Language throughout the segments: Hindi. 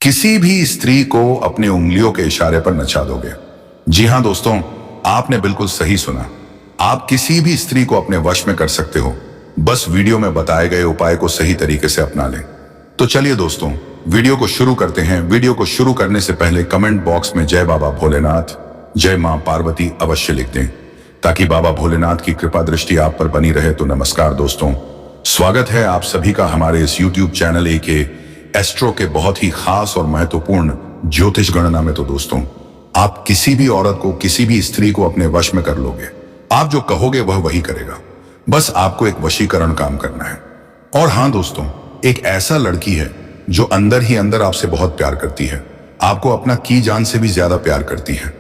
किसी भी स्त्री को अपनी उंगलियों के इशारे पर नचा दोगे। जी हां दोस्तों, आपने बिल्कुल सही सुना। आप किसी भी स्त्री को अपने वश में कर सकते हो, बस वीडियो में बताए गए उपाय को सही तरीके से अपना लें। तो चलिए दोस्तों, वीडियो को शुरू करते हैं। वीडियो को शुरू करने से पहले कमेंट बॉक्स में जय बाबा भोलेनाथ, जय मां पार्वती अवश्य लिख दें, ताकि बाबा भोलेनाथ की कृपा दृष्टि आप पर बनी रहे। तो नमस्कार दोस्तों, स्वागत है आप सभी का हमारे इस यूट्यूब चैनल एके एस्ट्रो के बहुत ही खास और महत्वपूर्ण ज्योतिष गणना में। तो दोस्तों, आप किसी भी औरत को, किसी भी स्त्री को अपने वश में कर लोगे। आप जो कहोगे वह वही करेगा। बस आपको एक वशीकरण काम करना है। और हाँ दोस्तों, एक ऐसा लड़की है जो अंदर ही अंदर आपसे बहुत प्यार करती है, आपको अपना की जान से भी ज्यादा प्यार करती है।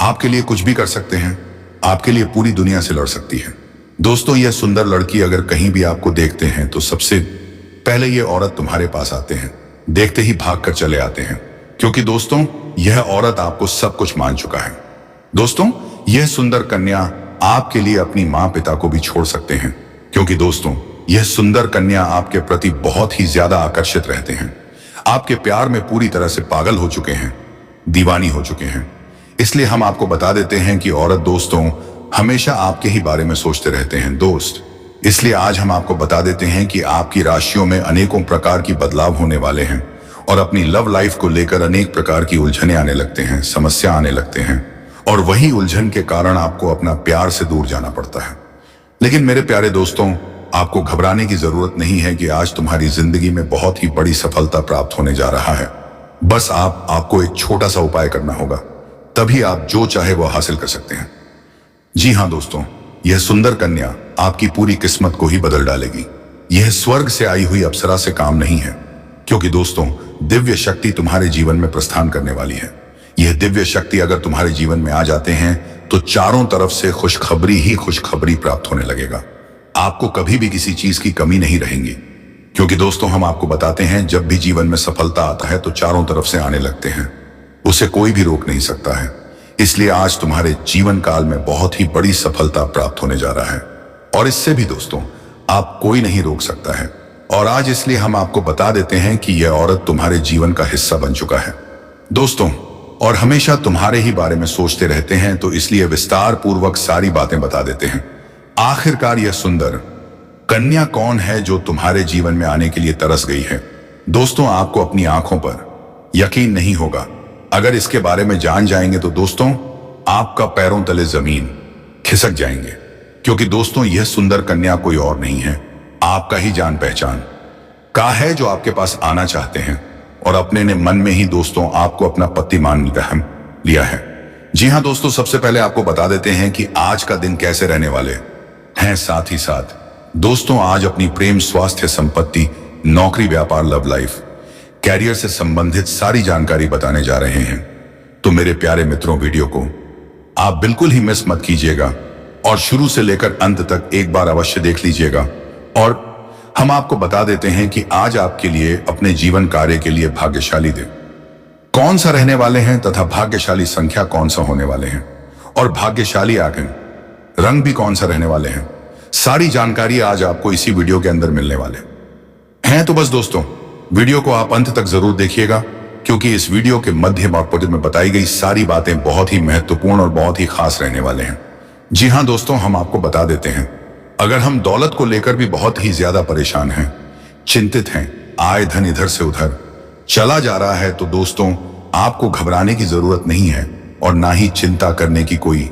आपके लिए कुछ भी कर सकते हैं, आपके लिए पूरी दुनिया से लड़ सकती है। दोस्तों, यह सुंदर लड़की अगर कहीं भी आपको देखते हैं तो सबसे पहले ये औरत तुम्हारे पास आते हैं, देखते ही भाग कर चले आते हैं, क्योंकि दोस्तों यह औरत आपको सब कुछ मान चुका है। दोस्तों, यह सुंदर कन्या आपके लिए अपनी माँ पिता को भी छोड़ सकते हैं, क्योंकि दोस्तों यह सुंदर कन्या आपके प्रति बहुत ही ज्यादा आकर्षित रहते हैं, आपके प्यार में पूरी तरह से पागल हो चुके हैं, दीवानी हो चुके हैं। इसलिए हम आपको बता देते हैं कि औरत दोस्तों हमेशा आपके ही बारे में सोचते रहते हैं दोस्त। इसलिए आज हम आपको बता देते हैं कि आपकी राशियों में अनेकों प्रकार की बदलाव होने वाले हैं और अपनी लव लाइफ को लेकर अनेक प्रकार की उलझने आने लगते हैं, समस्या आने लगते हैं, और वही उलझन के कारण आपको अपना प्यार से दूर जाना पड़ता है। लेकिन मेरे प्यारे दोस्तों, आपको घबराने की जरूरत नहीं है कि आज तुम्हारी जिंदगी में बहुत ही बड़ी सफलता प्राप्त होने जा रहा है। बस आपको एक छोटा सा उपाय करना होगा, तभी आप जो चाहे वो हासिल कर सकते हैं। जी हाँ दोस्तों, यह सुंदर कन्या आपकी पूरी किस्मत को ही बदल डालेगी। यह स्वर्ग से आई हुई अप्सरा से काम नहीं है, क्योंकि दोस्तों दिव्य शक्ति तुम्हारे जीवन में प्रस्थान करने वाली है। यह दिव्य शक्ति अगर तुम्हारे जीवन में आ जाते हैं तो चारों तरफ से खुशखबरी ही खुशखबरी प्राप्त होने लगेगा। आपको कभी भी किसी चीज की कमी नहीं रहेगी, क्योंकि दोस्तों हम आपको बताते हैं जब भी जीवन में सफलता आता है तो चारों तरफ से आने लगते हैं, उसे कोई भी रोक नहीं सकता है। इसलिए आज तुम्हारे जीवन काल में बहुत ही बड़ी सफलता प्राप्त होने जा रहा है, और इससे भी दोस्तों आप कोई नहीं रोक सकता है। और आज इसलिए हम आपको बता देते हैं कि यह औरत तुम्हारे जीवन का हिस्सा बन चुका है दोस्तों, और हमेशा तुम्हारे ही बारे में सोचते रहते हैं, तो इसलिए विस्तार पूर्वक सारी बातें बता देते हैं। आखिरकार यह सुंदर कन्या कौन है जो तुम्हारे जीवन में आने के लिए तरस गई है? दोस्तों, आपको अपनी आंखों पर यकीन नहीं होगा। अगर इसके बारे में जान जाएंगे तो दोस्तों आपका पैरों तले जमीन खिसक जाएंगे, क्योंकि दोस्तों यह सुंदर कन्या कोई और नहीं है, आपका ही जान पहचान का है, जो आपके पास आना चाहते हैं और अपने ने मन में ही दोस्तों आपको अपना पति मान लिया है। जी हाँ दोस्तों, सबसे पहले आपको बता देते हैं कि आज का दिन कैसे रहने वाले हैं। साथ ही साथ दोस्तों आज अपनी प्रेम, स्वास्थ्य, संपत्ति, नौकरी, व्यापार, लव लाइफ, कैरियर से संबंधित सारी जानकारी बताने जा रहे हैं। तो मेरे प्यारे मित्रों, वीडियो को आप बिल्कुल ही मिस मत कीजिएगा और शुरू से लेकर अंत तक एक बार अवश्य देख लीजिएगा। और हम आपको बता देते हैं कि आज आपके लिए अपने जीवन कार्य के लिए भाग्यशाली दिन कौन सा रहने वाले हैं तथा भाग्यशाली संख्या कौन सा होने वाले हैं, और भाग्यशाली आंखें रंग भी कौन सा रहने वाले हैं। सारी जानकारी आज आपको इसी वीडियो के अंदर मिलने वाले हैं। तो बस दोस्तों वीडियो को आप अंत तक जरूर देखिएगा, क्योंकि इस वीडियो के मध्य भाग में बताई गई सारी बातें बहुत ही महत्वपूर्ण और बहुत ही खास रहने वाले हैं। जी हाँ दोस्तों, हम आपको बता देते हैं, अगर हम दौलत को लेकर भी बहुत ही ज्यादा परेशान हैं, चिंतित हैं, आय धन इधर से उधर चला जा रहा है, तो दोस्तों आपको घबराने की जरूरत नहीं है और ना ही चिंता करने की कोई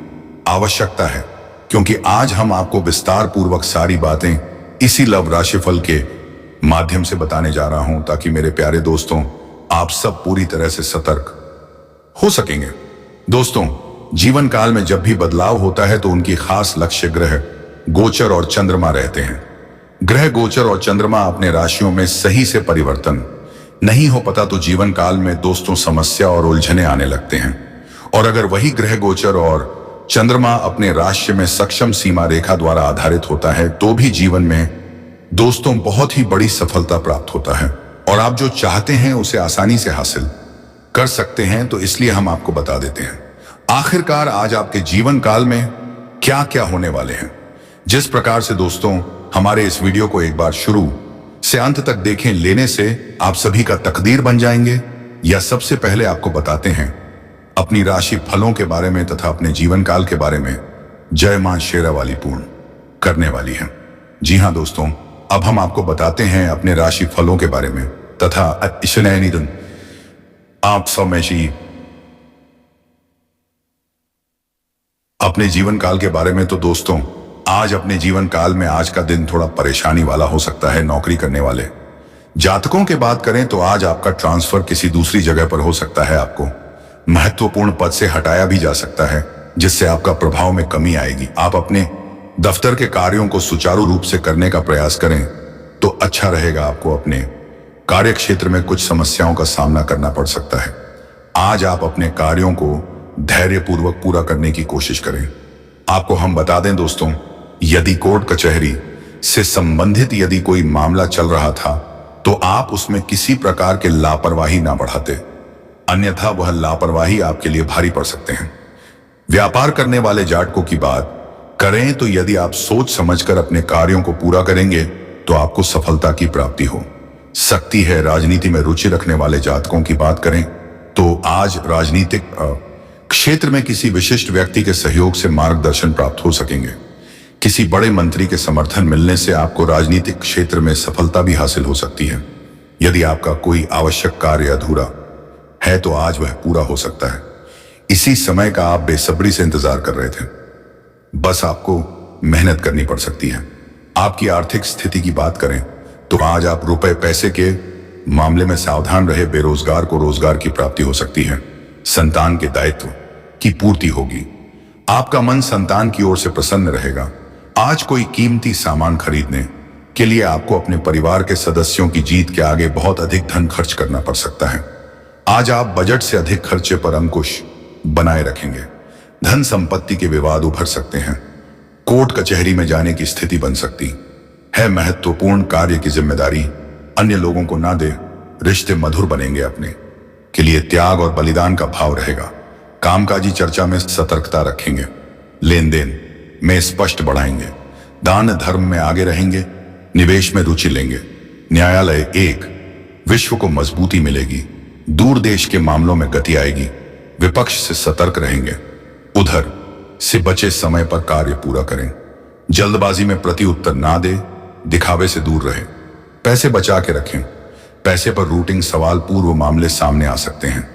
आवश्यकता है, क्योंकि आज हम आपको विस्तार पूर्वक सारी बातें इसी लव राशिफल के माध्यम से बताने जा रहा हूं, ताकि मेरे प्यारे दोस्तों आप सब पूरी तरह से सतर्क हो सकेंगे। दोस्तों, जीवन काल में जब भी बदलाव होता है तो उनकी खास लक्ष्य ग्रह गोचर और चंद्रमा रहते हैं। ग्रह गोचर और चंद्रमा अपने राशियों में सही से परिवर्तन नहीं हो पाता तो जीवन काल में दोस्तों समस्या और उलझने आने लगते हैं। और अगर वही ग्रह गोचर और चंद्रमा अपने राशि में सक्षम सीमा रेखा द्वारा आधारित होता है तो भी जीवन में दोस्तों बहुत ही बड़ी सफलता प्राप्त होता है, और आप जो चाहते हैं उसे आसानी से हासिल कर सकते हैं। तो इसलिए हम आपको बता देते हैं आखिरकार आज आपके जीवन काल में क्या क्या होने वाले हैं। जिस प्रकार से दोस्तों हमारे इस वीडियो को एक बार शुरू से अंत तक देखें लेने से आप सभी का तकदीर बन जाएंगे या सबसे पहले आपको बताते हैं अपनी राशि फलों के बारे में तथा अपने जीवन काल के बारे में जय मां शेरावाली पूर्ण करने वाली है। जी हाँ दोस्तों, अब हम आपको बताते हैं अपने राशि फलों के बारे में तथा ईश्वरनिधन आप स्वमेशी अपने जीवन काल के बारे में। तो दोस्तों, आज अपने जीवन काल में आज का दिन थोड़ा परेशानी वाला हो सकता है। नौकरी करने वाले जातकों की बात करें तो आज आपका ट्रांसफर किसी दूसरी जगह पर हो सकता है। आपको महत्वपूर्ण पद से हटाया भी जा सकता है, जिससे आपका प्रभाव में कमी आएगी। आप अपने दफ्तर के कार्यों को सुचारू रूप से करने का प्रयास करें तो अच्छा रहेगा। आपको अपने कार्य क्षेत्र में कुछ समस्याओं का सामना करना पड़ सकता है। आज आप अपने कार्यों को धैर्यपूर्वक पूरा करने की कोशिश करें। आपको हम बता दें दोस्तों, यदि कोर्ट कचहरी से संबंधित यदि कोई मामला चल रहा था तो आप उसमें किसी प्रकार के लापरवाही ना बढ़ाते, अन्यथा वह लापरवाही आपके लिए भारी पड़ सकते हैं। व्यापार करने वाले जातकों की बात करें तो यदि आप सोच समझकर अपने कार्यों को पूरा करेंगे तो आपको सफलता की प्राप्ति हो सकती है। राजनीति में रुचि रखने वाले जातकों की बात करें तो आज राजनीतिक क्षेत्र में किसी विशिष्ट व्यक्ति के सहयोग से मार्गदर्शन प्राप्त हो सकेंगे। किसी बड़े मंत्री के समर्थन मिलने से आपको राजनीतिक क्षेत्र में सफलता भी हासिल हो सकती है। यदि आपका कोई आवश्यक कार्य अधूरा है तो आज वह पूरा हो सकता है। इसी समय का आप बेसब्री से इंतजार कर रहे थे, बस आपको मेहनत करनी पड़ सकती है। आपकी आर्थिक स्थिति की बात करें तो आज आप रुपए पैसे के मामले में सावधान रहे। बेरोजगार को रोजगार की प्राप्ति हो सकती है। संतान के दायित्व की पूर्ति होगी। आपका मन संतान की ओर से प्रसन्न रहेगा। आज कोई कीमती सामान खरीदने के लिए आपको अपने परिवार के सदस्यों की जीत के आगे बहुत अधिक धन खर्च करना पड़ सकता है। आज आप बजट से अधिक खर्चे पर अंकुश बनाए रखेंगे। धन संपत्ति के विवाद उभर सकते हैं। कोर्ट कचहरी में जाने की स्थिति बन सकती है। महत्वपूर्ण कार्य की जिम्मेदारी अन्य लोगों को ना दे। रिश्ते मधुर बनेंगे। अपने के लिए त्याग और बलिदान का भाव रहेगा। कामकाजी चर्चा में सतर्कता रखेंगे। लेन देन में स्पष्ट बढ़ाएंगे। दान धर्म में आगे रहेंगे। निवेश में रुचि लेंगे। न्यायालय एक विश्व को मजबूती मिलेगी। दूर देश के मामलों में गति आएगी। विपक्ष से सतर्क रहेंगे। उधर से बचे समय पर कार्य पूरा करें। जल्दबाजी में प्रति उत्तर ना दे। दिखावे से दूर रहे। पैसे बचा के रखें। पैसे पर रूटिंग सवाल पूर्व मामले सामने आ सकते हैं।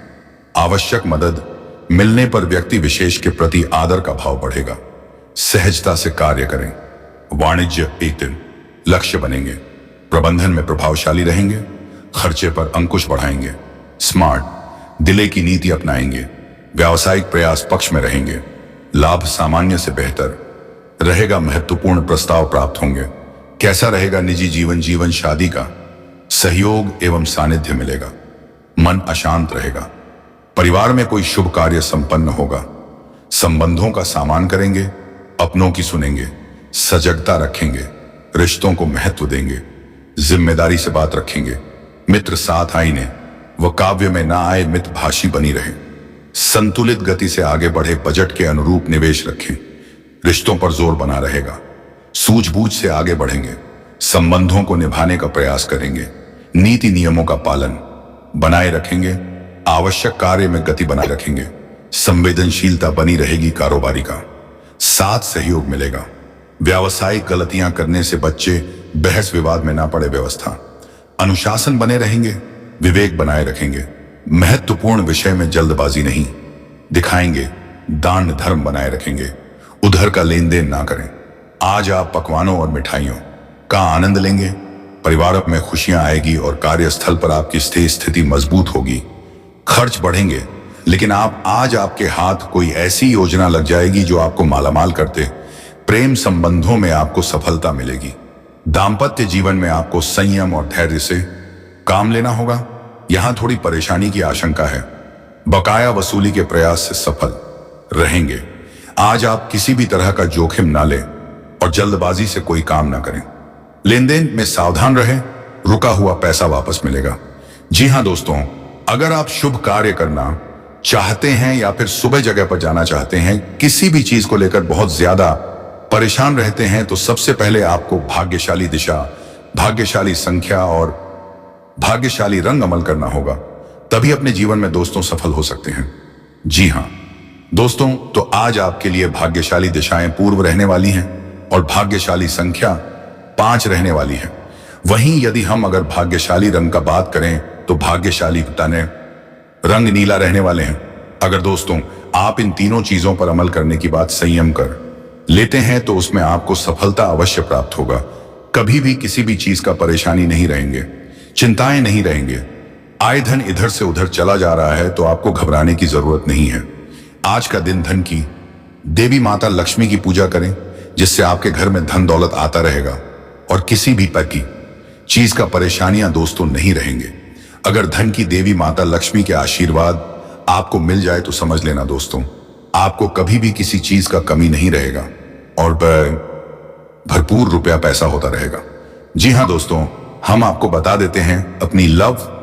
आवश्यक मदद मिलने पर व्यक्ति विशेष के प्रति आदर का भाव बढ़ेगा। सहजता से कार्य करें। वाणिज्य एक दिन लक्ष्य बनेंगे। प्रबंधन में प्रभावशाली रहेंगे। खर्चे पर अंकुश बढ़ाएंगे। स्मार्ट दिले की नीति अपनाएंगे। व्यावसायिक प्रयास पक्ष में रहेंगे। लाभ सामान्य से बेहतर रहेगा। महत्वपूर्ण प्रस्ताव प्राप्त होंगे। कैसा रहेगा निजी जीवन? जीवन शादी का सहयोग एवं सानिध्य मिलेगा। मन अशांत रहेगा। परिवार में कोई शुभ कार्य संपन्न होगा। संबंधों का सम्मान करेंगे। अपनों की सुनेंगे। सजगता रखेंगे। रिश्तों को महत्व देंगे। जिम्मेदारी से बात रखेंगे। मित्र साथ आईने व काव्य में ना आए मित भाषी बनी रहे। संतुलित गति से आगे बढ़े। बजट के अनुरूप निवेश रखें। रिश्तों पर जोर बना रहेगा। सूझबूझ से आगे बढ़ेंगे। संबंधों को निभाने का प्रयास करेंगे। नीति नियमों का पालन बनाए रखेंगे। आवश्यक कार्य में गति बनाए रखेंगे। संवेदनशीलता बनी रहेगी। कारोबारी का साथ सहयोग मिलेगा। व्यावसायिक गलतियां करने से बच्चे बहस विवाद में ना पड़े। व्यवस्था अनुशासन बने रहेंगे। विवेक बनाए रखेंगे। महत्वपूर्ण विषय में जल्दबाजी नहीं दिखाएंगे। दान धर्म बनाए रखेंगे। उधर का लेन देन ना करें। आज आप पकवानों और मिठाइयों का आनंद लेंगे। परिवार में खुशियां आएगी और कार्यस्थल पर आपकी स्थिति मजबूत होगी। खर्च बढ़ेंगे, लेकिन आज आपके हाथ कोई ऐसी योजना लग जाएगी जो आपको मालामाल करते। प्रेम संबंधों में आपको सफलता मिलेगी। दाम्पत्य जीवन में आपको संयम और धैर्य से काम लेना होगा। यहां थोड़ी परेशानी की आशंका है। बकाया वसूली के प्रयास से सफल रहेंगे। आज आप किसी भी तरह का जोखिम ना लें और जल्दबाजी से कोई काम ना करें। लेन देन में सावधान रहें। रुका हुआ पैसा वापस मिलेगा। जी हां दोस्तों, अगर आप शुभ कार्य करना चाहते हैं या फिर सुबह जगह पर जाना चाहते हैं, किसी भी चीज को लेकर बहुत ज्यादा परेशान रहते हैं, तो सबसे पहले आपको भाग्यशाली दिशा, भाग्यशाली संख्या और भाग्यशाली रंग अमल करना होगा। तभी अपने जीवन में दोस्तों सफल हो सकते हैं। जी हाँ दोस्तों, तो आज आपके लिए भाग्यशाली दिशाएं पूर्व रहने वाली हैं और भाग्यशाली संख्या 5 रहने वाली है। वहीं यदि हम अगर भाग्यशाली रंग का बात करें तो भाग्यशाली तने रंग नीला रहने वाले हैं। अगर दोस्तों आप इन तीनों चीजों पर अमल करने की बात संयम कर लेते हैं तो उसमें आपको सफलता अवश्य प्राप्त होगा। कभी भी किसी भी चीज का परेशानी नहीं रहेंगे, चिंताएं नहीं रहेंगे। आय धन इधर से उधर चला जा रहा है तो आपको घबराने की जरूरत नहीं है। आज का दिन धन की देवी माता लक्ष्मी की पूजा करें, जिससे आपके घर में धन दौलत आता रहेगा और किसी भी प्रकार की चीज का परेशानियां दोस्तों नहीं रहेंगे। अगर धन की देवी माता लक्ष्मी के आशीर्वाद आपको मिल जाए तो समझ लेना दोस्तों, आपको कभी भी किसी चीज का कमी नहीं रहेगा और भरपूर रुपया पैसा होता रहेगा। जी हाँ दोस्तों, हम आपको बता देते हैं अपनी लव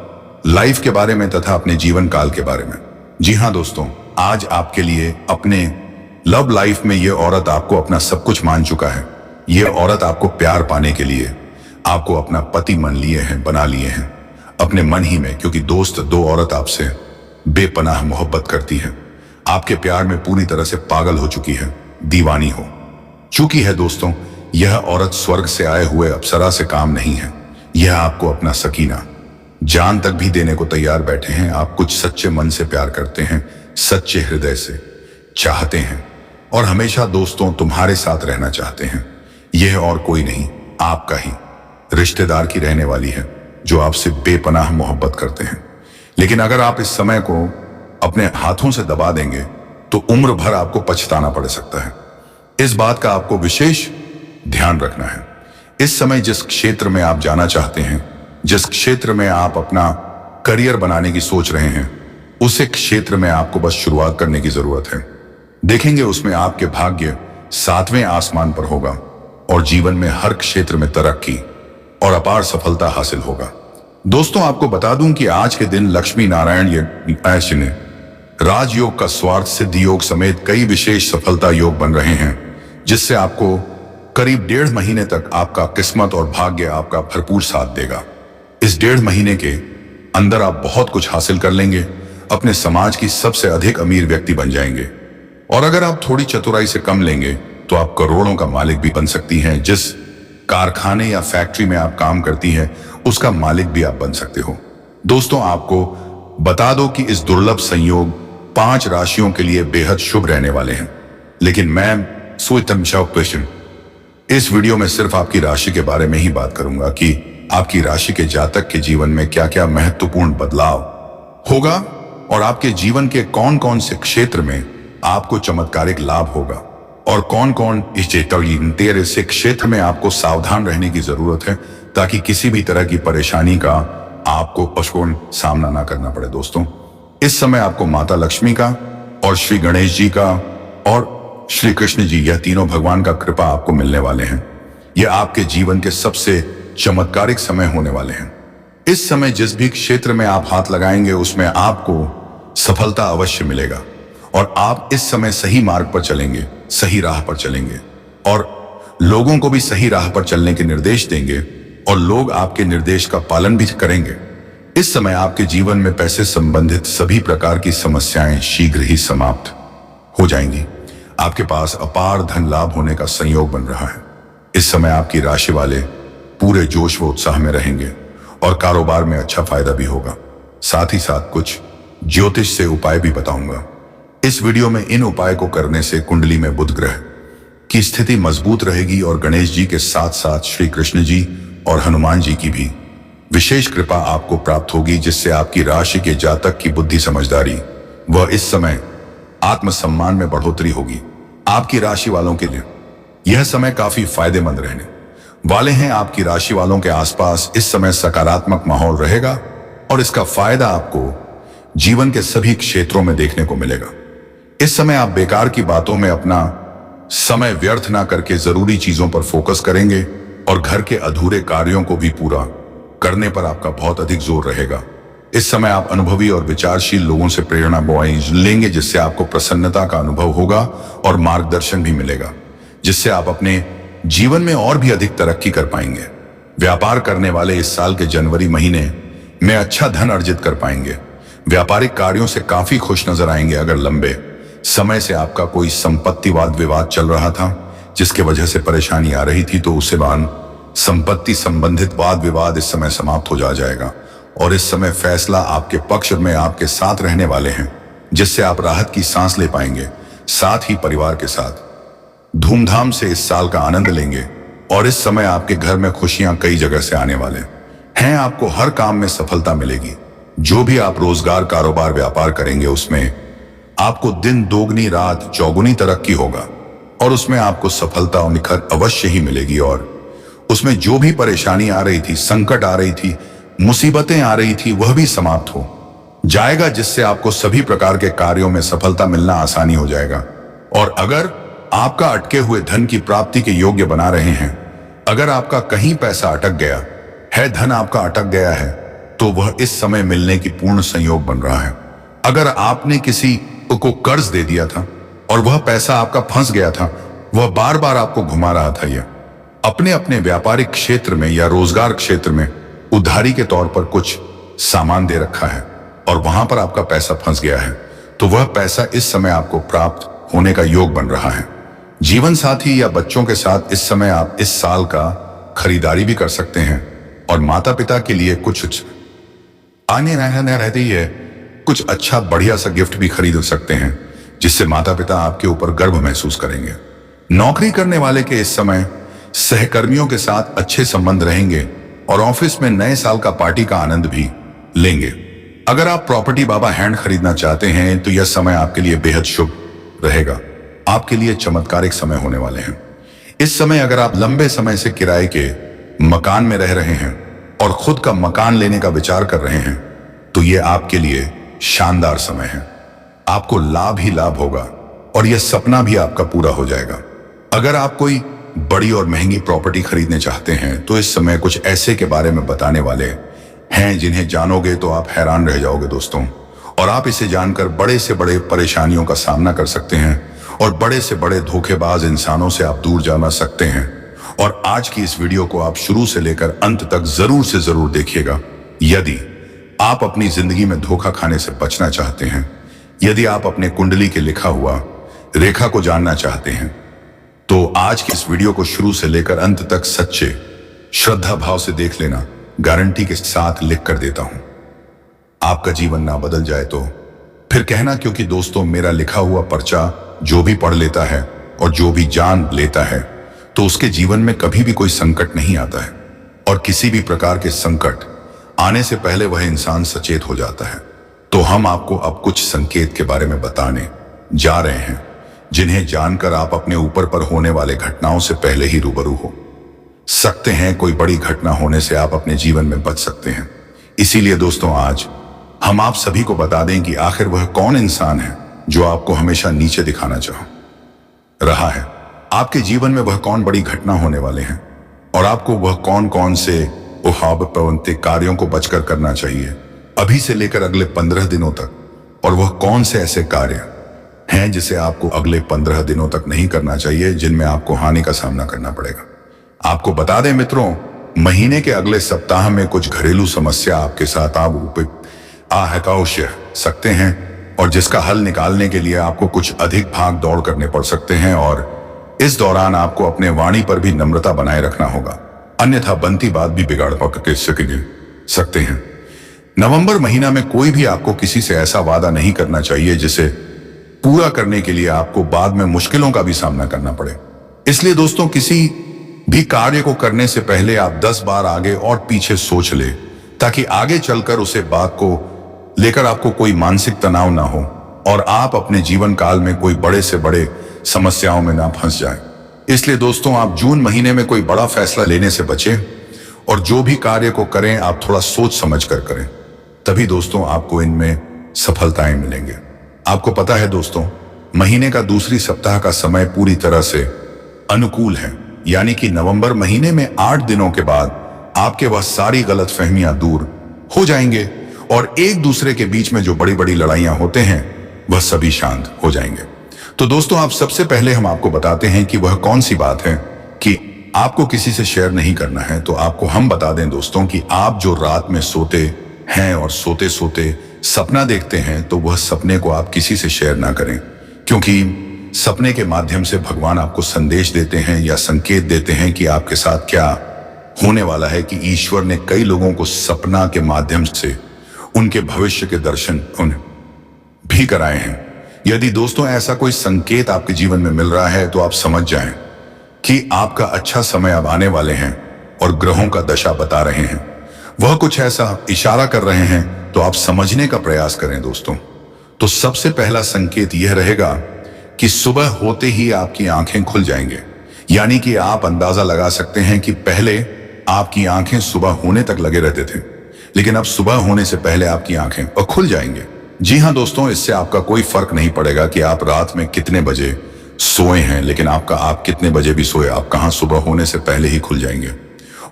लाइफ के बारे में तथा अपने जीवन काल के बारे में। जी हाँ दोस्तों, आज आपके लिए अपने लव लाइफ में ये औरत आपको अपना सब कुछ मान चुका है। ये औरत आपको प्यार पाने के लिए आपको अपना पति बना लिए हैं अपने मन ही में, क्योंकि दोस्त दो औरत आपसे बेपनाह मोहब्बत करती है, आपके प्यार में पूरी तरह से पागल हो चुकी है, दीवानी हो चुकी है। दोस्तों यह औरत स्वर्ग से आए हुए अप्सरा से काम नहीं है, यह आपको अपना सकीना जान तक भी देने को तैयार बैठे हैं। आप कुछ सच्चे मन से प्यार करते हैं, सच्चे हृदय से चाहते हैं और हमेशा दोस्तों तुम्हारे साथ रहना चाहते हैं। यह और कोई नहीं, आपका ही रिश्तेदार की रहने वाली है जो आपसे बेपनाह मोहब्बत करते हैं। लेकिन अगर आप इस समय को अपने हाथों से दबा देंगे तो उम्र भर आपको पछताना पड़ सकता है। इस बात का आपको विशेष ध्यान रखना है। इस समय जिस क्षेत्र में आप जाना चाहते हैं, जिस क्षेत्र में आप अपना करियर बनाने की सोच रहे हैं, उसे क्षेत्र में आपको बस शुरुआत करने की जरूरत है। देखेंगे उसमें आपके भाग्य 7वें आसमान पर होगा और जीवन में हर क्षेत्र में तरक्की और अपार सफलता हासिल होगा। दोस्तों आपको बता दूं कि आज के दिन लक्ष्मी नारायण ने राजयोग का स्वार्थ सिद्धि योग समेत कई विशेष सफलता योग बन रहे हैं, जिससे आपको करीब 1.5 महीने तक आपका किस्मत और भाग्य आपका भरपूर साथ देगा। इस 1.5 महीने के अंदर आप बहुत कुछ हासिल कर लेंगे, अपने समाज की सबसे अधिक अमीर व्यक्ति बन जाएंगे और अगर आप थोड़ी चतुराई से कम लेंगे तो आप करोड़ों का मालिक भी बन सकती हैं। जिस कारखाने या फैक्ट्री में आप काम करती हैं उसका मालिक भी आप बन सकते हो। दोस्तों आपको बता दो कि इस दुर्लभ संयोग 5 राशियों के लिए बेहद शुभ रहने वाले हैं। लेकिन मैं क्वेश्चन इस वीडियो में सिर्फ आपकी राशि के बारे में ही बात करूंगा कि आपकी राशि के जातक के जीवन में क्या क्या महत्वपूर्ण बदलाव होगा और आपके जीवन के कौन कौन से क्षेत्र में आपको चमत्कारिक लाभ होगा और कौन कौन इस से क्षेत्र में आपको सावधान रहने की जरूरत है, ताकि किसी भी तरह की परेशानी का आपको पशुन सामना ना करना पड़े। दोस्तों इस समय आपको माता लक्ष्मी का और श्री गणेश जी का और श्री कृष्ण जी, यह तीनों भगवान का कृपा आपको मिलने वाले हैं। यह आपके जीवन के सबसे चमत्कारिक समय होने वाले हैं। इस समय जिस भी क्षेत्र में आप हाथ लगाएंगे उसमें आपको सफलता अवश्य मिलेगा और आप इस समय सही मार्ग पर चलेंगे, सही राह पर चलेंगे और लोगों को भी सही राह पर चलने के निर्देश देंगे और लोग आपके निर्देश का पालन भी करेंगे। इस समय आपके जीवन में पैसे संबंधित सभी प्रकार की समस्याएं शीघ्र ही समाप्त हो जाएंगी। आपके पास अपार धन लाभ होने का संयोग बन रहा है। इस समय आपकी राशि वाले पूरे जोश व उत्साह में रहेंगे और कारोबार में अच्छा फायदा भी होगा। साथ ही साथ कुछ ज्योतिष से उपाय भी बताऊंगा। इस वीडियो में इन उपाय को करने से कुंडली में बुध ग्रह की स्थिति मजबूत रहेगी और गणेश जी के साथ साथ श्री कृष्ण जी और हनुमान जी की भी विशेष कृपा आपको प्राप्त होगी, जिससे आपकी राशि के जातक की बुद्धि, समझदारी व इस समय आत्मसम्मान में बढ़ोतरी होगी। आपकी राशि वालों के लिए यह समय काफी फायदेमंद रहने वाले हैं। आपकी राशि वालों के आसपास इस समय सकारात्मक माहौल रहेगा और इसका फायदा आपको जीवन के सभी क्षेत्रों में देखने को मिलेगा। इस समय आप बेकार की बातों में अपना समय व्यर्थ ना करके जरूरी चीजों पर फोकस करेंगे और घर के अधूरे कार्यों को भी पूरा करने पर आपका बहुत अधिक जोर रहेगा। इस समय आप अनुभवी और विचारशील लोगों से प्रेरणा लेंगे, जिससे आपको प्रसन्नता का अनुभव होगा और मार्गदर्शन भी मिलेगा, जिससे आप अपने जीवन में और भी अधिक तरक्की कर पाएंगे। व्यापार करने वाले इस साल के जनवरी महीने में अच्छा धन अर्जित कर पाएंगे। व्यापारिक कार्यों से काफी खुश नजर आएंगे। अगर लंबे समय से आपका कोई संपत्ति वाद विवाद चल रहा था जिसके वजह से परेशानी आ रही थी, तो उसे संपत्ति संबंधित वाद विवाद इस समय समाप्त हो जाएगा और इस समय फैसला आपके पक्ष में आपके साथ रहने वाले हैं, जिससे आप राहत की सांस ले पाएंगे। साथ ही परिवार के साथ धूमधाम से इस साल का आनंद लेंगे और इस समय आपके घर में खुशियां कई जगह से आने वाले हैं। आपको हर काम में सफलता मिलेगी। जो भी आप रोजगार, कारोबार, व्यापार करेंगे उसमें आपको दिन दोगुनी रात चौगुनी तरक्की होगा और उसमें आपको सफलता और निखर अवश्य ही मिलेगी। और उसमें जो भी परेशानी आ रही थी, संकट आ रही थी, मुसीबतें आ रही थी, वह भी समाप्त हो जाएगा, जिससे आपको सभी प्रकार के कार्यों में सफलता मिलना आसानी हो जाएगा। और अगर आपका अटके हुए धन की प्राप्ति के योग्य बना रहे हैं, अगर आपका कहीं पैसा अटक गया है, धन आपका अटक गया है, तो वह इस समय मिलने की पूर्ण संयोग बन रहा है। अगर आपने किसी को कर्ज दे दिया था और वह पैसा आपका फंस गया था, वह बार बार आपको घुमा रहा था, यह अपने अपने व्यापारिक क्षेत्र में या रोजगार क्षेत्र में उधारी के तौर पर कुछ सामान दे रखा है और वहां पर आपका पैसा फंस गया है, तो वह पैसा इस समय आपको प्राप्त होने का योग बन रहा है। जीवन साथी या बच्चों के साथ इस समय आप इस साल का खरीदारी भी कर सकते हैं और माता पिता के लिए कुछ आने रहती है, कुछ अच्छा बढ़िया सा गिफ्ट भी खरीद सकते हैं, जिससे माता पिता आपके ऊपर गर्व महसूस करेंगे। नौकरी करने वाले के इस समय सहकर्मियों के साथ अच्छे संबंध रहेंगे और ऑफिस में नए साल का पार्टी का आनंद भी लेंगे। अगर आप प्रॉपर्टी बाबा हैंड खरीदना चाहते हैं तो यह समय आपके लिए बेहद शुभ रहेगा। आपके लिए चमत्कारिक समय होने वाले हैं। इस समय अगर आप लंबे समय से किराए के मकान में रह रहे हैं और खुद का मकान लेने का विचार कर रहे हैं, तो यह आपके लिए शानदार समय है। आपको लाभ ही लाभ होगा और यह सपना भी आपका पूरा हो जाएगा। अगर आप कोई बड़ी और महंगी प्रॉपर्टी खरीदने चाहते हैं, तो इस समय कुछ ऐसे के बारे में बताने वाले हैं जिन्हें जानोगे तो आप हैरान रह जाओगे दोस्तों। और आप इसे जानकर बड़े से बड़े परेशानियों का सामना कर सकते हैं और बड़े से बड़े धोखेबाज इंसानों से आप दूर जाना सकते हैं। और आज की इस वीडियो को आप शुरू से लेकर अंत तक जरूर से जरूर देखिएगा। यदि आप अपनी जिंदगी में धोखा खाने से बचना चाहते हैं, यदि आप अपने कुंडली के लिखा हुआ रेखा को जानना चाहते हैं, तो आज की इस वीडियो को शुरू से लेकर अंत तक सच्चे श्रद्धा भाव से देख लेना। गारंटी के साथ लिख कर देता हूं, आपका जीवन ना बदल जाए तो फिर कहना, क्योंकि दोस्तों मेरा लिखा हुआ पर्चा जो भी पढ़ लेता है और जो भी जान लेता है, तो उसके जीवन में कभी भी कोई संकट नहीं आता है। और किसी भी प्रकार के संकट आने से पहले वह इंसान सचेत हो जाता है। तो हम आपको अब कुछ संकेत के बारे में बताने जा रहे हैं, जिन्हें जानकर आप अपने ऊपर पर होने वाले घटनाओं से पहले ही रूबरू हो सकते हैं। कोई बड़ी घटना होने से आप अपने जीवन में बच सकते हैं। इसीलिए दोस्तों आज हम आप सभी को बता दें कि आखिर वह कौन इंसान है जो आपको हमेशा नीचे दिखाना चाह रहा है। आपके जीवन में वह कौन बड़ी घटना होने वाले हैं और आपको वह कौन कौन से उहावपंती कार्यों को बचकर करना चाहिए अभी से लेकर अगले 15 दिनों तक, और वह कौन से ऐसे कार्य हैं जिसे आपको अगले 15 दिनों तक नहीं करना चाहिए, जिनमें आपको हानि का सामना करना पड़ेगा। आपको बता दें मित्रों, महीने के अगले सप्ताह में कुछ घरेलू समस्या आपके साथ आवश्य सकते हैं और जिसका हल निकालने के लिए आपको कुछ अधिक भाग दौड़ करने पड़ सकते हैं। और इस दौरान आपको अपने वाणी पर भी नम्रता बनाए रखना होगा, अन्यथा बनती बात भी बिगाड़ सकते हैं। नवंबर महीना में कोई भी आपको किसी से ऐसा वादा नहीं करना चाहिए जिसे पूरा करने के लिए आपको बाद में मुश्किलों का भी सामना करना पड़े। इसलिए दोस्तों किसी भी कार्य को करने से पहले आप 10 बार आगे और पीछे सोच ले, ताकि आगे चलकर उसे बात को लेकर आपको कोई मानसिक तनाव ना हो और आप अपने जीवन काल में कोई बड़े से बड़े समस्याओं में ना फंस जाएं। इसलिए दोस्तों आप जून महीने में कोई बड़ा फैसला लेने से बचें और जो भी कार्य को करें आप थोड़ा सोच समझ कर करें, तभी दोस्तों आपको इनमें सफलताएं मिलेंगे। आपको पता है दोस्तों, महीने का दूसरी सप्ताह का समय पूरी तरह से अनुकूल है, यानी कि नवंबर महीने में 8 दिनों के बाद आपके वह सारी गलतफहमियां दूर हो जाएंगे और एक दूसरे के बीच में जो बड़ी बड़ी लड़ाइयां होते हैं वह सभी शांत हो जाएंगे। तो दोस्तों आप सबसे पहले हम आपको बताते हैं कि वह कौन सी बात है कि आपको किसी से शेयर नहीं करना है। तो आपको हम बता दें दोस्तों कि आप जो रात में सोते हैं और सोते सोते सपना देखते हैं तो वह सपने को आप किसी से शेयर ना करें, क्योंकि सपने के माध्यम से भगवान आपको संदेश देते हैं या संकेत देते हैं कि आपके साथ क्या होने वाला है। कि ईश्वर ने कई लोगों को सपना के माध्यम से उनके भविष्य के दर्शन उन्हें भी कराए हैं। यदि दोस्तों ऐसा कोई संकेत आपके जीवन में मिल रहा है तो आप समझ जाएं कि आपका अच्छा समय अब आने वाले हैं और ग्रहों का दशा बता रहे हैं, वह कुछ ऐसा इशारा कर रहे हैं, तो आप समझने का प्रयास करें दोस्तों। तो सबसे पहला संकेत यह रहेगा कि सुबह होते ही आपकी आंखें खुल जाएंगे, यानी कि आप अंदाजा लगा सकते हैं कि पहले आपकी आंखें सुबह होने तक लगे रहते थे, लेकिन अब सुबह होने से पहले आपकी आंखें खुल जाएंगे। जी हाँ दोस्तों, इससे आपका कोई फर्क नहीं पड़ेगा कि आप रात में कितने बजे सोए हैं, लेकिन आप कितने बजे भी सोए, आप कहां सुबह होने से पहले ही खुल जाएंगे।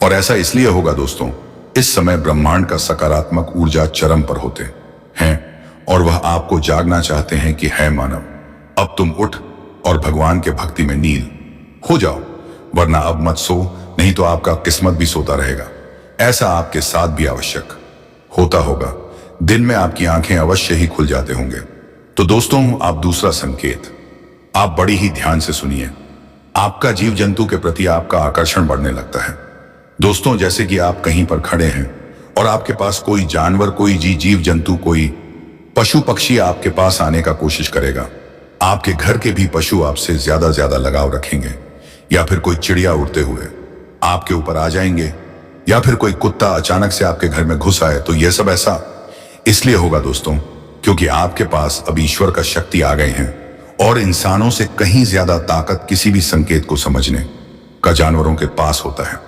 और ऐसा इसलिए होगा दोस्तों, इस समय ब्रह्मांड का सकारात्मक ऊर्जा चरम पर होते हैं और वह आपको जागना चाहते हैं कि है मानव, अब तुम उठ और भगवान के भक्ति में नील हो जाओ, वरना अब मत सो, नहीं तो आपका किस्मत भी सोता रहेगा। ऐसा आपके साथ भी आवश्यक होता होगा, दिन में आपकी आंखें अवश्य ही खुल जाते होंगे। तो दोस्तों, आप दूसरा संकेत आप बड़ी ही ध्यान से सुनिए। आपका जीव जंतु के प्रति आपका आकर्षण बढ़ने लगता है दोस्तों। जैसे कि आप कहीं पर खड़े हैं और आपके पास कोई जानवर, कोई जीव जंतु, कोई पशु पक्षी आपके पास आने का कोशिश करेगा। आपके घर के भी पशु आपसे ज्यादा लगाव रखेंगे, या फिर कोई चिड़िया उड़ते हुए आपके ऊपर आ जाएंगे, या फिर कोई कुत्ता अचानक से आपके घर में घुस आए। तो यह सब ऐसा इसलिए होगा दोस्तों, क्योंकि आपके पास अब ईश्वर का शक्ति आ गए हैं और इंसानों से कहीं ज्यादा ताकत किसी भी संकेत को समझने का जानवरों के पास होता है।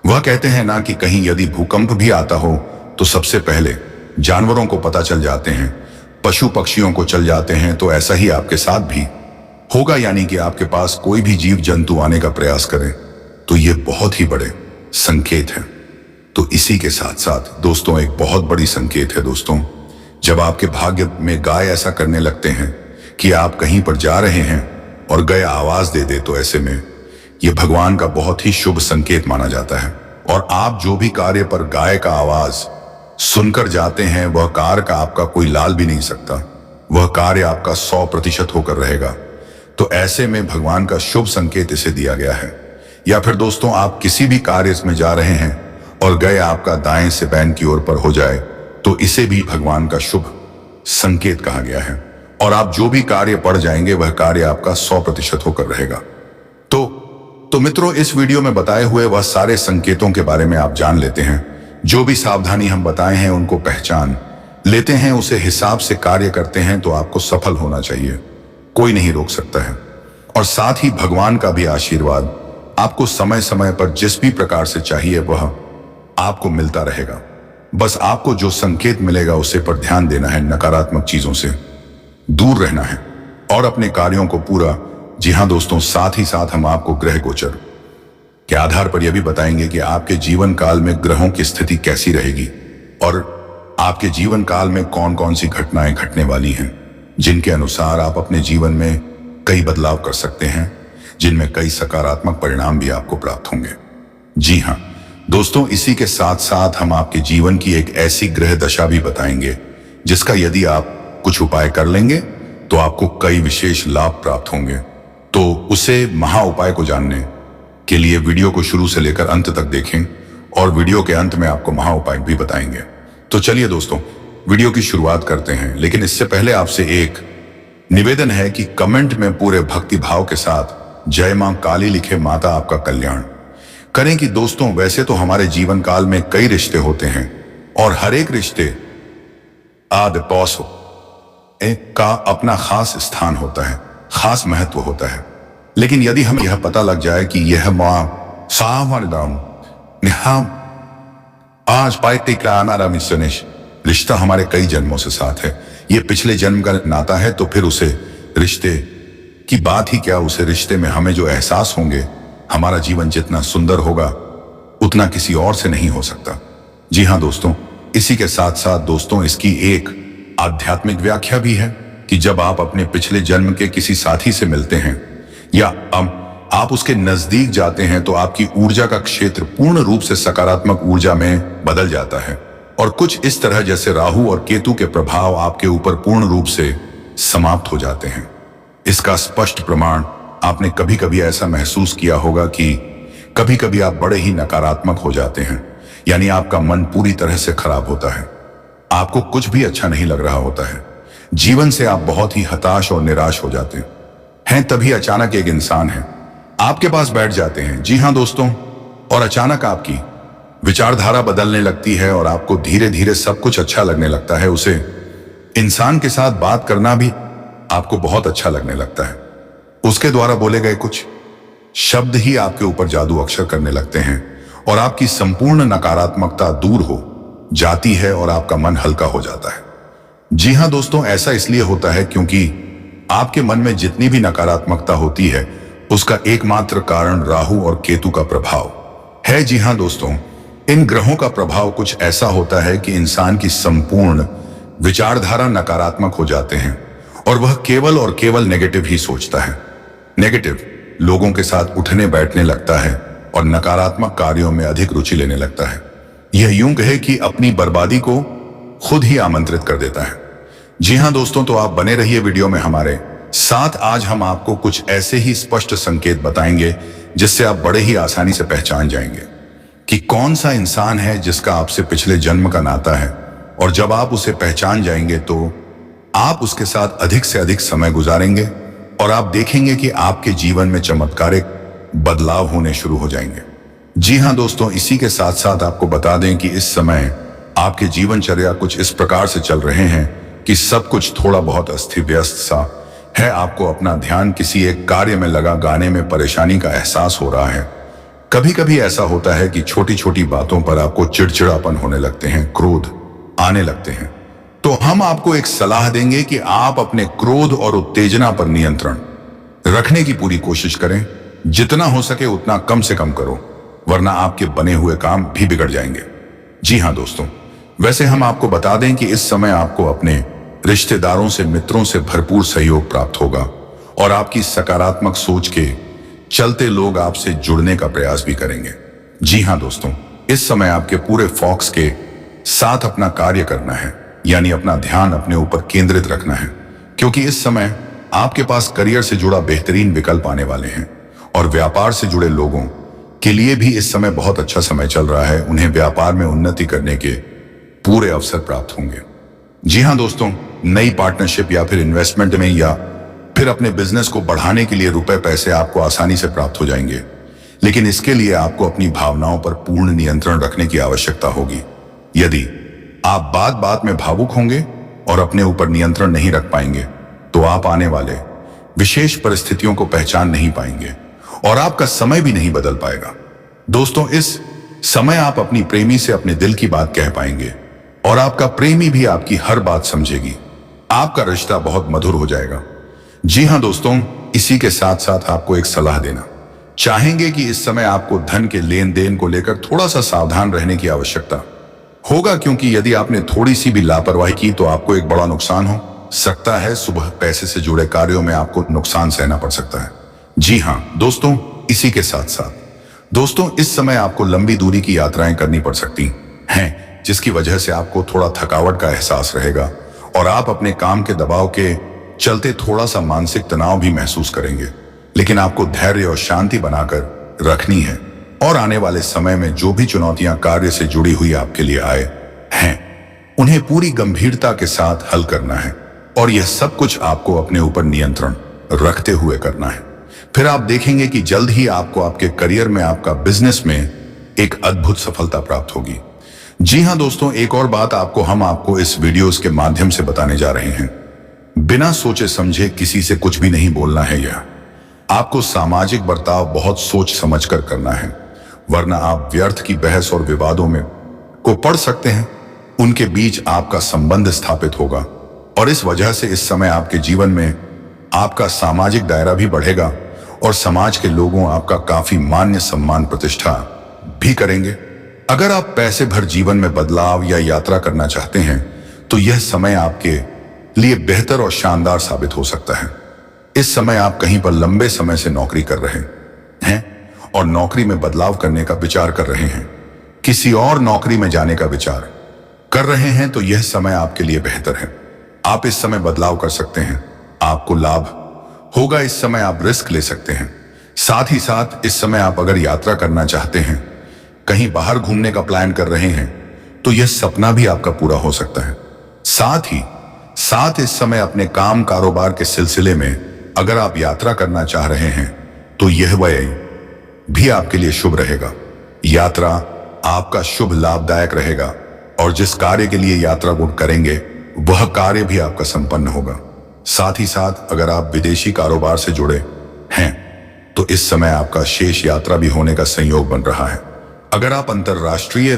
वह कहते हैं ना कि कहीं यदि भूकंप भी आता हो तो सबसे पहले जानवरों को पता चल जाते हैं, पशु पक्षियों को चल जाते हैं। तो ऐसा ही आपके साथ भी होगा, यानी कि आपके पास कोई भी जीव जंतु आने का प्रयास करे तो ये बहुत ही बड़े संकेत हैं। तो इसी के साथ साथ दोस्तों, एक बहुत बड़ी संकेत है दोस्तों, जब आपके भाग्य में गाय ऐसा करने लगते हैं कि आप कहीं पर जा रहे हैं और गाय आवाज दे दे, तो ऐसे में यह भगवान का बहुत ही शुभ संकेत माना जाता है। और आप जो भी कार्य पर गाय का आवाज सुनकर जाते हैं, वह कार्य का आपका कोई लाल भी नहीं सकता, वह कार्य आपका 100% होकर रहेगा। तो ऐसे में भगवान का शुभ संकेत इसे दिया गया है। या फिर दोस्तों, आप किसी भी कार्य में जा रहे हैं और गए आपका दाएं से बैन की ओर पर हो जाए, तो इसे भी भगवान का शुभ संकेत कहा गया है। और आप जो भी कार्य पढ़ जाएंगे, वह कार्य आपका 100% होकर रहेगा। तो मित्रों, इस वीडियो में बताए हुए वह सारे संकेतों के बारे में आप जान लेते हैं। जो भी सावधानी हम बताए हैं उनको पहचान लेते हैं, उसे हिसाब से कार्य करते हैं, तो आपको सफल होना चाहिए, कोई नहीं रोक सकता है। और साथ ही भगवान का भी आशीर्वाद आपको समय समय पर जिस भी प्रकार से चाहिए वह आपको मिलता रहेगा। बस आपको जो संकेत मिलेगा उसे पर ध्यान देना है, नकारात्मक चीजों से दूर रहना है और अपने कार्यों को पूरा। जी हाँ दोस्तों, साथ ही साथ हम आपको ग्रह गोचर के आधार पर यह भी बताएंगे कि आपके जीवन काल में ग्रहों की स्थिति कैसी रहेगी और आपके जीवन काल में कौन कौन सी घटनाएं घटने वाली हैं, जिनके अनुसार आप अपने जीवन में कई बदलाव कर सकते हैं, जिनमें कई सकारात्मक परिणाम भी आपको प्राप्त होंगे। जी हाँ दोस्तों, इसी के साथ साथ हम आपके जीवन की एक ऐसी ग्रह दशा भी बताएंगे जिसका यदि आप कुछ उपाय कर लेंगे तो आपको कई विशेष लाभ प्राप्त होंगे। तो उसे महा उपाय को जानने के लिए वीडियो को शुरू से लेकर अंत तक देखें और वीडियो के अंत में आपको महा उपाय भी बताएंगे। तो चलिए दोस्तों, वीडियो की शुरुआत करते हैं, लेकिन इससे पहले आपसे एक निवेदन है कि कमेंट में पूरे भक्ति भाव के साथ जय मां काली लिखे, माता आपका कल्याण करें। कि दोस्तों, वैसे तो हमारे जीवन काल में कई रिश्ते होते हैं और हर एक रिश्ते का अपना खास स्थान होता है, खास महत्व होता है। लेकिन यदि हमें यह पता लग जाए कि यह मां आज रिश्ता हमारे कई जन्मों से साथ है, ये पिछले जन्म का नाता है, तो फिर उसे रिश्ते की बात ही क्या, उसे रिश्ते में हमें जो एहसास होंगे, हमारा जीवन जितना सुंदर होगा उतना किसी और से नहीं हो सकता। जी हाँ दोस्तों, इसी के साथ साथ दोस्तों, इसकी एक आध्यात्मिक व्याख्या भी है कि जब आप अपने पिछले जन्म के किसी साथी से मिलते हैं या आप उसके नजदीक जाते हैं, तो आपकी ऊर्जा का क्षेत्र पूर्ण रूप से सकारात्मक ऊर्जा में बदल जाता है और कुछ इस तरह जैसे राहु और केतु के प्रभाव आपके ऊपर पूर्ण रूप से समाप्त हो जाते हैं। इसका स्पष्ट प्रमाण आपने कभी कभी ऐसा महसूस किया होगा कि कभी कभी आप बड़े ही नकारात्मक हो जाते हैं, यानी आपका मन पूरी तरह से खराब होता है, आपको कुछ भी अच्छा नहीं लग रहा होता है, जीवन से आप बहुत ही हताश और निराश हो जाते हैं। तभी अचानक एक इंसान है आपके पास बैठ जाते हैं, जी हां दोस्तों, और अचानक आपकी विचारधारा बदलने लगती है और आपको धीरे धीरे सब कुछ अच्छा लगने लगता है। उसे इंसान के साथ बात करना भी आपको बहुत अच्छा लगने लगता है। उसके द्वारा बोले गए कुछ शब्द ही आपके ऊपर जादू अक्षर करने लगते हैं और आपकी संपूर्ण नकारात्मकता दूर हो जाती है और आपका मन हल्का हो जाता है। जी हां दोस्तों, ऐसा इसलिए होता है क्योंकि आपके मन में जितनी भी नकारात्मकता होती है उसका एकमात्र कारण राहु और केतु का प्रभाव है। जी हां दोस्तों, इन ग्रहों का प्रभाव कुछ ऐसा होता है कि इंसान की संपूर्ण विचारधारा नकारात्मक हो जाते हैं और वह केवल और केवल नेगेटिव ही सोचता है। नेगेटिव लोगों के साथ उठने बैठने लगता है और नकारात्मक कार्यों में अधिक रुचि लेने लगता है। यह यूं कहे कि अपनी बर्बादी को खुद ही आमंत्रित कर देता है। जी हां दोस्तों, तो आप बने रहिए वीडियो में हमारे साथ। आज हम आपको कुछ ऐसे ही स्पष्ट संकेत बताएंगे जिससे आप बड़े ही आसानी से पहचान जाएंगे कि कौन सा इंसान है जिसका आपसे पिछले जन्म का नाता है, और जब आप उसे पहचान जाएंगे तो आप उसके साथ अधिक से अधिक समय गुजारेंगे और आप देखेंगे कि आपके जीवन में चमत्कारिक बदलाव होने शुरू हो जाएंगे। जी हां दोस्तों, इसी के साथ साथ आपको बता दें कि इस समय आपके जीवनचर्या कुछ इस प्रकार से चल रहे हैं कि सब कुछ थोड़ा बहुत अस्त व्यस्त सा है। आपको अपना ध्यान किसी एक कार्य में लगा गाने में परेशानी का एहसास हो रहा है। कभी कभी ऐसा होता है कि छोटी छोटी बातों पर आपको चिड़चिड़ापन होने लगते हैं, क्रोध आने लगते हैं। तो हम आपको एक सलाह देंगे कि आप अपने क्रोध और उत्तेजना पर नियंत्रण रखने की पूरी कोशिश करें। जितना हो सके उतना कम से कम करो, वरना आपके बने हुए काम भी बिगड़ जाएंगे। जी हां दोस्तों, वैसे हम आपको बता दें कि इस समय आपको अपने रिश्तेदारों से, मित्रों से भरपूर सहयोग प्राप्त होगा और आपकी सकारात्मक सोच के चलते लोग आपसे जुड़ने का प्रयास भी करेंगे। जी हां दोस्तों, इस समय आपके पूरे फोकस के साथ अपना कार्य करना है, यानी अपना ध्यान अपने ऊपर केंद्रित रखना है, क्योंकि इस समय आपके पास करियर से जुड़ा बेहतरीन विकल्प आने वाले हैं और व्यापार से जुड़े लोगों के लिए भी इस समय बहुत अच्छा समय चल रहा है। उन्हें व्यापार में उन्नति करने के पूरे अवसर प्राप्त होंगे। जी हां दोस्तों, नई पार्टनरशिप या फिर इन्वेस्टमेंट में या फिर अपने बिजनेस को बढ़ाने के लिए रुपए पैसे आपको आसानी से प्राप्त हो जाएंगे, लेकिन इसके लिए आपको अपनी भावनाओं पर पूर्ण नियंत्रण रखने की आवश्यकता होगी। यदि आप बात बात में भावुक होंगे और अपने ऊपर नियंत्रण नहीं रख पाएंगे तो आप आने वाले विशेष परिस्थितियों को पहचान नहीं पाएंगे और आपका समय भी नहीं बदल पाएगा। दोस्तों, इस समय आप अपनी प्रेमी से अपने दिल की बात कह पाएंगे और आपका प्रेमी भी आपकी हर बात समझेगी। आपका रिश्ता बहुत मधुर हो जाएगा। जी हां दोस्तों, इसी के साथ साथ आपको एक सलाह देना चाहेंगे कि इस समय आपको धन के लेन देन को लेकर थोड़ा सा सावधान रहने की आवश्यकता होगा, क्योंकि यदि आपने थोड़ी सी भी लापरवाही की तो आपको एक बड़ा नुकसान हो सकता है। सुबह पैसे से जुड़े कार्यों में आपको नुकसान सहना पड़ सकता है। जी हां दोस्तों, इसी के साथ साथ दोस्तों, इस समय आपको लंबी दूरी की यात्राएं करनी पड़ सकती हैं, जिसकी वजह से आपको थोड़ा थकावट का एहसास रहेगा और आप अपने काम के दबाव के चलते थोड़ा सा मानसिक तनाव भी महसूस करेंगे। लेकिन आपको धैर्य और शांति बनाकर रखनी है और आने वाले समय में जो भी चुनौतियां कार्य से जुड़ी हुई आपके लिए आए हैं उन्हें पूरी गंभीरता के साथ हल करना है, और यह सब कुछ आपको अपने ऊपर नियंत्रण रखते हुए करना है। फिर आप देखेंगे कि जल्द ही आपको आपके करियर में, आपका बिजनेस में एक अद्भुत सफलता प्राप्त होगी। जी हां दोस्तों, एक और बात हम आपको इस वीडियोस के माध्यम से बताने जा रहे हैं। बिना सोचे समझे किसी से कुछ भी नहीं बोलना है। यह आपको सामाजिक बर्ताव बहुत सोच समझकर करना है, वरना आप व्यर्थ की बहस और विवादों में को पड़ सकते हैं। उनके बीच आपका संबंध स्थापित होगा और इस वजह से इस समय आपके जीवन में आपका सामाजिक दायरा भी बढ़ेगा और समाज के लोगों आपका काफी मान्य सम्मान प्रतिष्ठा भी करेंगे। अगर आप पैसे भर जीवन में बदलाव या यात्रा करना चाहते हैं तो यह समय आपके लिए बेहतर और शानदार साबित हो सकता है। इस समय आप कहीं पर लंबे समय से नौकरी कर रहे हैं और नौकरी में बदलाव करने का विचार कर रहे हैं, किसी और नौकरी में जाने का विचार कर रहे हैं तो यह समय आपके लिए बेहतर है। आप इस समय बदलाव कर सकते हैं, आपको लाभ होगा। इस समय आप रिस्क ले सकते हैं। साथ ही साथ इस समय आप अगर यात्रा करना चाहते हैं, कहीं बाहर घूमने का प्लान कर रहे हैं, तो यह सपना भी आपका पूरा हो सकता है। साथ ही साथ इस समय अपने काम कारोबार के सिलसिले में अगर आप यात्रा करना चाह रहे हैं, तो यह व्यय भी आपके लिए शुभ रहेगा। यात्रा आपका शुभ लाभदायक रहेगा और जिस कार्य के लिए यात्रा बुक करेंगे वह कार्य भी आपका संपन्न होगा। साथ ही साथ अगर आप विदेशी कारोबार से जुड़े हैं तो इस समय आपका शेष यात्रा भी होने का संयोग बन रहा है। अगर आप अंतरराष्ट्रीय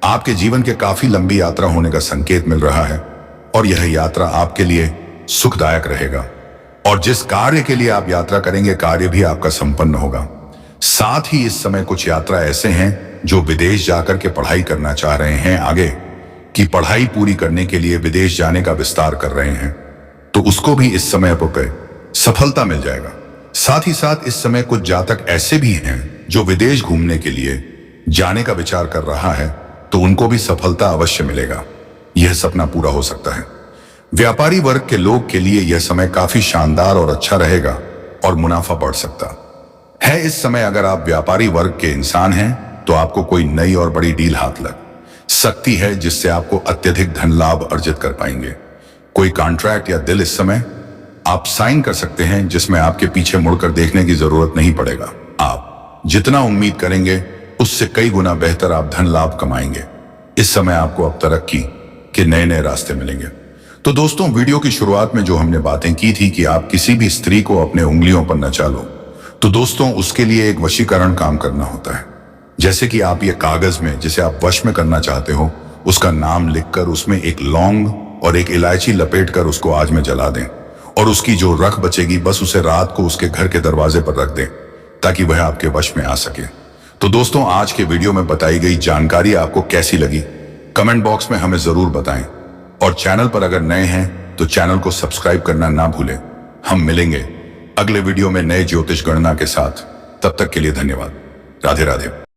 आपके जीवन के काफी लंबी यात्रा होने का संकेत मिल रहा है और यह यात्रा आपके लिए सुखदायक रहेगा और जिस कार्य के लिए आप यात्रा करेंगे कार्य भी आपका संपन्न होगा। साथ ही इस समय कुछ यात्रा ऐसे हैं जो विदेश जाकर के पढ़ाई करना चाह रहे हैं, आगे की पढ़ाई पूरी करने के लिए विदेश जाने का विस्तार कर रहे हैं, तो उसको भी इस समय पर सफलता मिल जाएगा। साथ ही साथ इस समय कुछ जातक ऐसे भी हैं जो विदेश घूमने के लिए जाने का विचार कर रहा है, तो उनको भी सफलता अवश्य मिलेगा। यह सपना पूरा हो सकता है। व्यापारी वर्ग के लोग के लिए यह समय काफी शानदार और अच्छा रहेगा और मुनाफा बढ़ सकता है। इस समय अगर आप व्यापारी वर्ग के इंसान हैं तो आपको कोई नई और बड़ी डील हाथ लग सकती है जिससे आपको अत्यधिक धन लाभ अर्जित कर पाएंगे। कोई कॉन्ट्रैक्ट या डील इस समय आप साइन कर सकते हैं जिसमें आपके पीछे मुड़कर देखने की जरूरत नहीं पड़ेगा। आप जितना उम्मीद करेंगे उससे कई गुना बेहतर आप धन लाभ कमाएंगे। इस समय आपको अब तरक्की के नए नए रास्ते मिलेंगे। तो दोस्तों, वीडियो की शुरुआत में जो हमने बातें की थी कि आप किसी भी स्त्री को अपने उंगलियों पर नचा लो, तो दोस्तों उसके लिए एक वशीकरण काम करना होता है। जैसे कि आप ये कागज में जिसे आप वश में करना चाहते हो उसका नाम लिखकर उसमें एक लौंग और एक इलायची लपेट कर उसको आग में जला दें और उसकी जो रख बचेगी बस उसे रात को उसके घर के दरवाजे पर रख दें ताकि वह आपके वश में आ सके। तो दोस्तों, आज के वीडियो में बताई गई जानकारी आपको कैसी लगी कमेंट बॉक्स में हमें जरूर बताएं और चैनल पर अगर नए हैं तो चैनल को सब्सक्राइब करना ना भूलें। हम मिलेंगे अगले वीडियो में नए ज्योतिष गणना के साथ। तब तक के लिए धन्यवाद। राधे राधे।